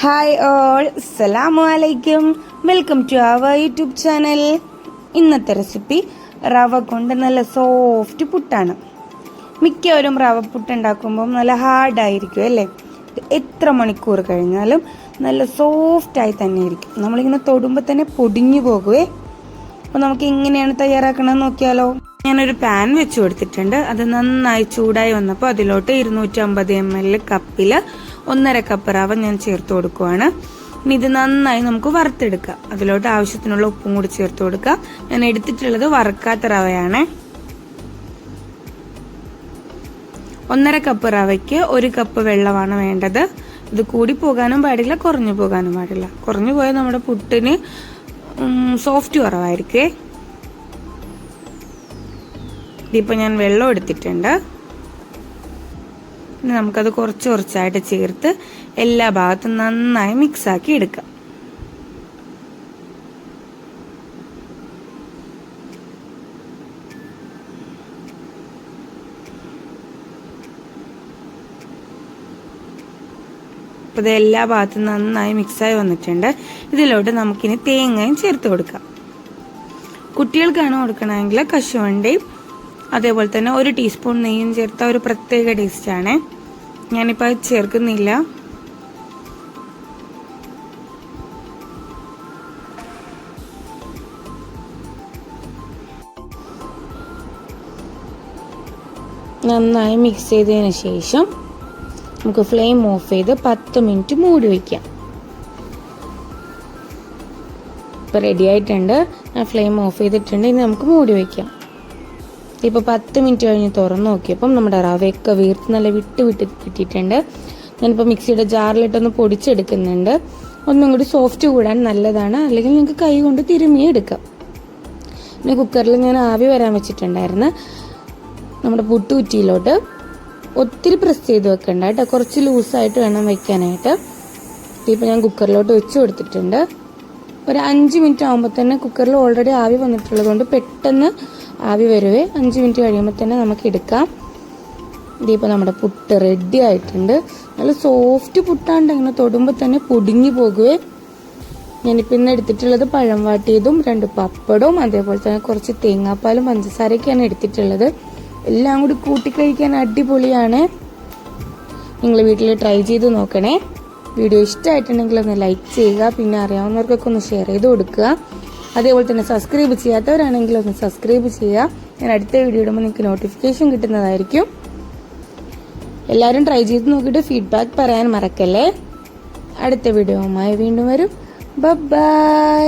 Hi all, അസ്സലാമു അലൈക്കും. Welcome to our YouTube channel. ഇന്നത്തെ റെസിപ്പി റവ കൊണ്ട് നല്ല സോഫ്റ്റ് പുട്ടാണ്. മിക്കവരും റവ പുട്ട് ഉണ്ടാക്കുമ്പോൾ നല്ല ഹാർഡായിരിക്കും അല്ലേ? എത്ര മണിക്കൂർ കഴിഞ്ഞാലും നല്ല സോഫ്റ്റായി തന്നെ ഇരിക്കും. നമ്മളിങ്ങനെ തൊടുമ്പോൾ തന്നെ പൊടിഞ്ഞു പോകുവേ. അപ്പോൾ നമുക്ക് എങ്ങനെയാണ് തയ്യാറാക്കണമെന്ന് നോക്കിയാലോ. ഞാനൊരു പാൻ വെച്ച് കൊടുത്തിട്ടുണ്ട്. അത് നന്നായി ചൂടായി വന്നപ്പോൾ അതിലോട്ട് 250 ml കപ്പിൽ 1.5 കപ്പ് റവ ഞാൻ ചേർത്ത് കൊടുക്കുവാണ്. ഇനി ഇത് നന്നായി നമുക്ക് വറുത്തെടുക്കാം. അതിലോട്ട് ആവശ്യത്തിനുള്ള ഉപ്പും കൂടി ചേർത്ത് കൊടുക്കാം. ഞാൻ എടുത്തിട്ടുള്ളത് വറുക്കാത്ത റവയാണ്. 1.5 കപ്പ് റവയ്ക്ക് 1 കപ്പ് വെള്ളമാണ് വേണ്ടത്. ഇത് കൂടി പോകാനും പാടില്ല, കുറഞ്ഞു പോകാനും പാടില്ല. കുറഞ്ഞു പോയാൽ നമ്മുടെ പുട്ടിന് സോഫ്റ്റ് കുറവായിരിക്കേ. ഇതിപ്പോൾ ഞാൻ വെള്ളം എടുത്തിട്ടുണ്ട്. ഇനി നമുക്കത് കുറച്ച് കുറച്ചായിട്ട് ചേർത്ത് എല്ലാ ഭാഗത്തും നന്നായി മിക്സാക്കി എടുക്കാം. അപ്പോൾ ഇത് എല്ലാ ഭാഗത്തും നന്നായി മിക്സായി വന്നിട്ടുണ്ട്. ഇതിലോട്ട് നമുക്കിനി തേങ്ങയും ചേർത്ത് കൊടുക്കാം. കുട്ടികൾക്കാണ് കൊടുക്കണമെങ്കിൽ കശുവണ്ടിയും അതേപോലെ തന്നെ 1 ടീസ്പൂൺ നെയ്യും ചേർത്ത ഒരു പ്രത്യേക ടേസ്റ്റാണ്. ഞാനിപ്പോൾ അത് ചേർക്കുന്നില്ല. നന്നായി മിക്സ് ചെയ്തതിന് ശേഷം നമുക്ക് ഫ്ലെയിം ഓഫ് ചെയ്ത് 10 മിനിറ്റ് മൂടി വയ്ക്കാം. ഇപ്പോൾ റെഡി ആയിട്ടുണ്ട്. ഞാൻ ഫ്ലെയിം ഓഫ് ചെയ്തിട്ടുണ്ട്. ഇനി നമുക്ക് മൂടി വയ്ക്കാം. ഇപ്പോൾ 10 മിനിറ്റ് കഴിഞ്ഞ് തുറന്ന് നോക്കിയപ്പം നമ്മുടെ റവയൊക്കെ വീർത്ത് നല്ല വിട്ട് കിട്ടിയിട്ടുണ്ട്. ഞാനിപ്പോൾ മിക്സിയുടെ ജാറിലിട്ടൊന്ന് പൊടിച്ചെടുക്കുന്നുണ്ട്. ഒന്നും കൂടി സോഫ്റ്റ് കൂടാൻ നല്ലതാണ്. അല്ലെങ്കിൽ നിങ്ങൾക്ക് കൈ കൊണ്ട് തിരുമ്മിയെടുക്കാം. പിന്നെ കുക്കറിൽ ഞാൻ ആവി വരാൻ വെച്ചിട്ടുണ്ടായിരുന്നു. നമ്മുടെ പുട്ടുകുറ്റിയിലോട്ട് ഒത്തിരി പ്രസ് ചെയ്ത് വെക്കണ്ട കേട്ടോ, കുറച്ച് ലൂസായിട്ട് വേണം വെക്കാനായിട്ട്. ഇപ്പോൾ ഞാൻ കുക്കറിലോട്ട് വെച്ച് കൊടുത്തിട്ടുണ്ട്. ഒരു 5 മിനിറ്റ് ആകുമ്പോൾ തന്നെ കുക്കറിൽ ഓൾറെഡി ആവി വന്നിട്ടുള്ളത് കൊണ്ട് പെട്ടെന്ന് ആവി വരുവേ. 5 മിനിറ്റ് കഴിയുമ്പോൾ തന്നെ നമുക്ക് എടുക്കാം. ഇതിപ്പോൾ നമ്മുടെ പുട്ട് റെഡി ആയിട്ടുണ്ട്. നല്ല സോഫ്റ്റ് പുട്ടാണ്ട് ഇങ്ങനെ തൊടുമ്പോൾ തന്നെ പൊടിഞ്ഞു പോകുവേ. ഞാനിപ്പോൾ ഇന്ന് എടുത്തിട്ടുള്ളത് പഴം വാട്ടിയതും 2 പപ്പടവും അതേപോലെ തന്നെ കുറച്ച് തേങ്ങാപ്പാലും പഞ്ചസാരയൊക്കെയാണ് എടുത്തിട്ടുള്ളത്. എല്ലാം കൂടി കൂട്ടിക്കഴിക്കാൻ അടിപൊളിയാണ്. നിങ്ങൾ വീട്ടിൽ ട്രൈ ചെയ്ത് നോക്കണേ. വീഡിയോ ഇഷ്ടമായിട്ടുണ്ടെങ്കിൽ ഒന്ന് ലൈക്ക് ചെയ്യുക. പിന്നെ അറിയാവുന്നവർക്കൊക്കെ ഒന്ന് ഷെയർ ചെയ്ത് കൊടുക്കുക. അതേപോലെ തന്നെ സബ്സ്ക്രൈബ് ചെയ്യാത്തവരാണെങ്കിൽ ഒന്ന് സബ്സ്ക്രൈബ് ചെയ്യുക. ഞാൻ അടുത്ത വീഡിയോ ഇടുമ്പോൾ നിങ്ങൾക്ക് നോട്ടിഫിക്കേഷൻ കിട്ടുന്നതായിരിക്കും. എല്ലാവരും ട്രൈ ചെയ്ത് നോക്കിയിട്ട് ഫീഡ്ബാക്ക് പറയാൻ മറക്കല്ലേ. അടുത്ത വീഡിയോയുമായി വീണ്ടും വരും. ബൈ.